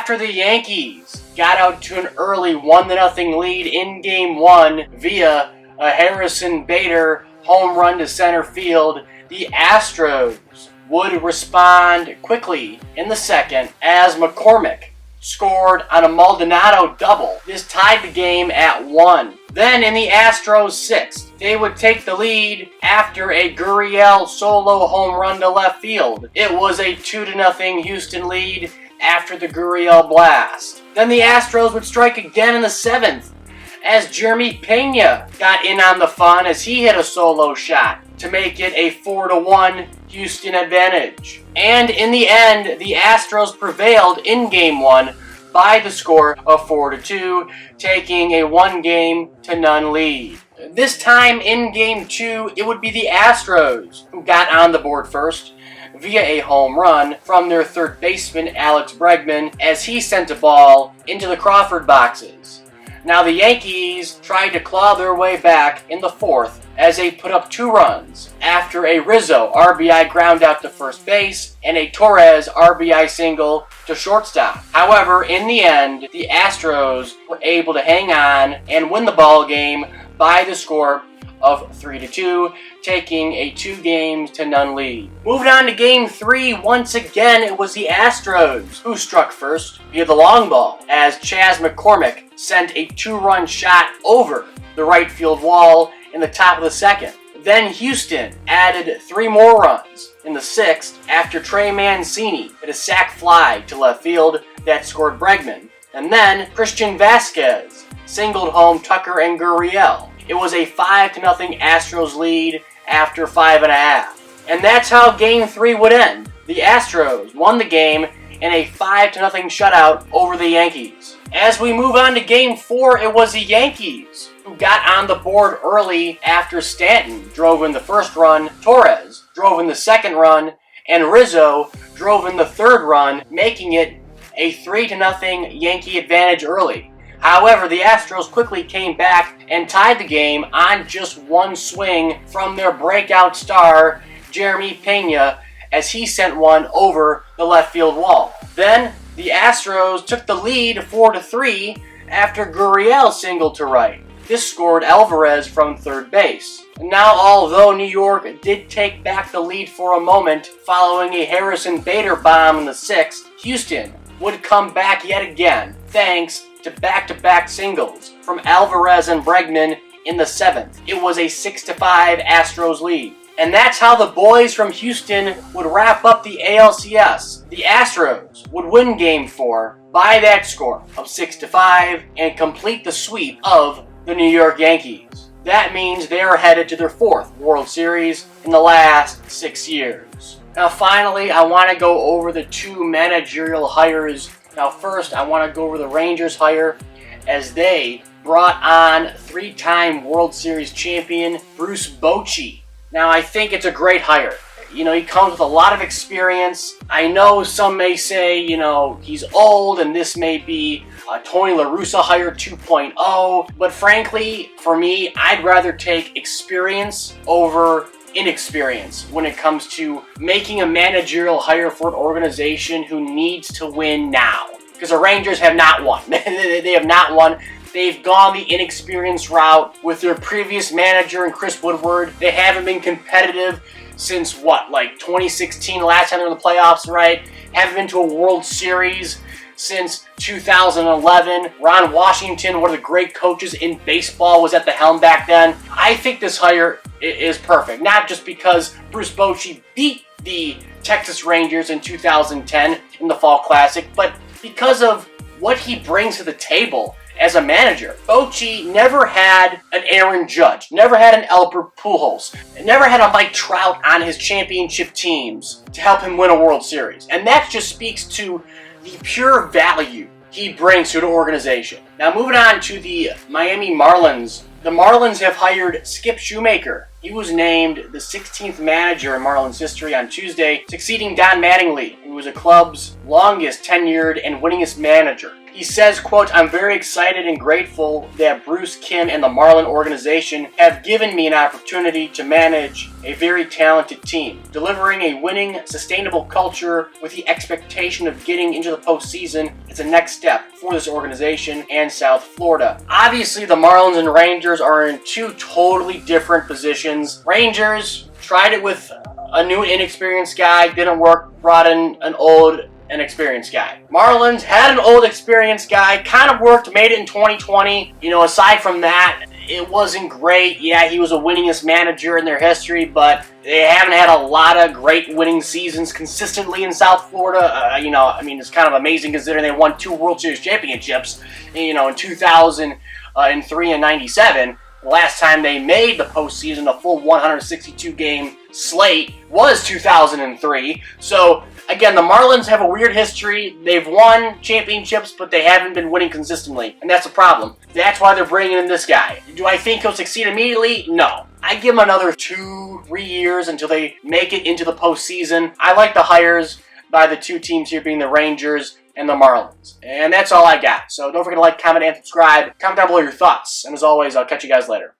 after the Yankees got out to an early 1-0 lead in Game 1 via a Harrison Bader home run to center field, the Astros would respond quickly in the second as McCormick scored on a Maldonado double. This tied the game at 1. Then in the Astros 6th, they would take the lead after a Gurriel solo home run to left field. It was a 2-0 Houston lead after the Gurriel blast. Then the Astros would strike again in the 7th as Jeremy Pena got in on the fun as he hit a solo shot to make it a 4-1 Houston advantage. And in the end, the Astros prevailed in Game 1 by the score of 4-2, taking a 1-0 lead. This time in Game 2, it would be the Astros who got on the board first via a home run from their third baseman Alex Bregman as he sent a ball into the Crawford boxes. Now the Yankees tried to claw their way back in the 4th as they put up 2 runs after a Rizzo RBI ground out to first base and a Torres RBI single to shortstop. However, in the end, the Astros were able to hang on and win the ball game by the score of 3-2, taking a 2-0 lead. Moving on to Game 3, once again it was the Astros who struck first via the long ball as Chas McCormick sent a 2-run shot over the right field wall in the top of the 2nd. Then Houston added 3 more runs in the 6th after Trey Mancini hit a sac fly to left field that scored Bregman. And then Christian Vasquez singled home Tucker and Gurriel. It was a 5-0 Astros lead after 5.5. And that's how Game 3 would end. The Astros won the game in a 5-0 shutout over the Yankees. As we move on to Game 4, it was the Yankees who got on the board early after Stanton drove in the first run, Torres drove in the second run, and Rizzo drove in the third run, making it a 3-0 Yankee advantage early. However, the Astros quickly came back and tied the game on just 1 swing from their breakout star, Jeremy Pena, as he sent one over the left field wall. Then, the Astros took the lead 4-3 after Gurriel singled to right. This scored Alvarez from third base. Now, although New York did take back the lead for a moment following a Harrison Bader bomb in the 6th, Houston would come back yet again, thanks to back-to-back singles from Alvarez and Bregman in the 7th. It was a 6-5 Astros lead. And that's how the boys from Houston would wrap up the ALCS. The Astros would win Game 4 by that score of 6-5 and complete the sweep of the New York Yankees. That means they are headed to their 4th World Series in the last 6 years. Now finally, I want to go over the 2 managerial hires. Now first, I want to go over the Rangers hire as they brought on 3-time World Series champion Bruce Bochy. Now I think it's a great hire. You know, he comes with a lot of experience. I know some may say, you know, he's old and this may be a Tony La Russa hire 2.0. But frankly, for me, I'd rather take experience over inexperience when it comes to making a managerial hire for an organization who needs to win now. Because the Rangers have not won. They have not won. They've gone the inexperienced route with their previous manager and Chris Woodward. They haven't been competitive since what, like 2016, last time they were in the playoffs, right? Haven't been to a World Series since 2011. Ron Washington, one of the great coaches in baseball, was at the helm back then. I think this hire is perfect, not just because Bruce Bochy beat the Texas Rangers in 2010 in the Fall Classic, but because of what he brings to the table as a manager. Bochy never had an Aaron Judge, never had an Albert Pujols, never had a Mike Trout on his championship teams to help him win a World Series. And that just speaks to the pure value he brings to an organization. Now moving on to the Miami Marlins. The Marlins have hired Skip Shoemaker. He was named the 16th manager in Marlins history on Tuesday, succeeding Don Mattingly, who was the club's longest tenured and winningest manager. He says, quote, "I'm very excited and grateful that Bruce Kim and the Marlin organization have given me an opportunity to manage a very talented team. Delivering a winning, sustainable culture with the expectation of getting into the postseason is the next step for this organization and South Florida." Obviously, the Marlins and Rangers are in two totally different positions. Rangers tried it with a new inexperienced guy, didn't work, brought in an old and experienced guy. Marlins had an old experienced guy, kind of worked, made it in 2020. Aside from that, it wasn't great. Yeah, he was the winningest manager in their history, but they haven't had a lot of great winning seasons consistently in South Florida. It's kind of amazing considering they won 2 World Series championships, in 2003 and 97. The last time they made the postseason, a full 162-game slate, was 2003. So, again, the Marlins have a weird history. They've won championships, but they haven't been winning consistently, and that's a problem. That's why they're bringing in this guy. Do I think he'll succeed immediately? No. I give him another 2-3 years until they make it into the postseason. I like the hires by the two teams here being the Rangers and the Marlins. And that's all I got. So don't forget to like, comment, and subscribe. Comment down below your thoughts. And as always, I'll catch you guys later.